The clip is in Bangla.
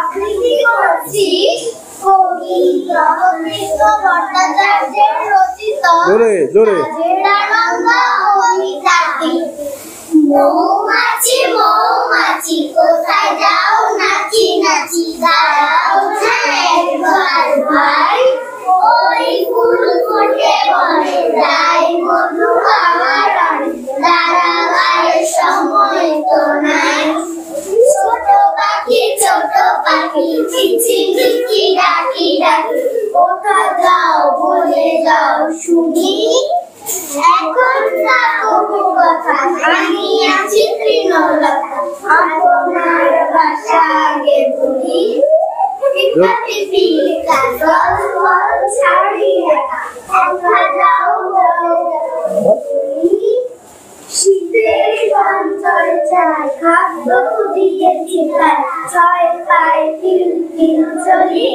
আবৃত্তি করছি কবি জগদীশ ভট্টাচার্যের রচিত রাজেরানন্দ কবিতাটি। মৌমাছি মৌমাছি কোথায় যাও নাচি নাচি, দাঁড়াও না একবার ভাই, ওই ফুল ফুটে বনে যাই মধু আমার অনেক, দাঁড়াবার সময় তো নাই। ছোট পাখি ঝিঝিমিচি ডাকি ডাকি, কোথায় যাও বলে যাও শুনি, এখন না কবু কথা আমি আছি তৃণলতা, আপনার বাসা আগে বলি। শীতের সঞ্চয় চাই খাদ্য দিয়েছি, ছয় পায়ে তিল তিল চলি।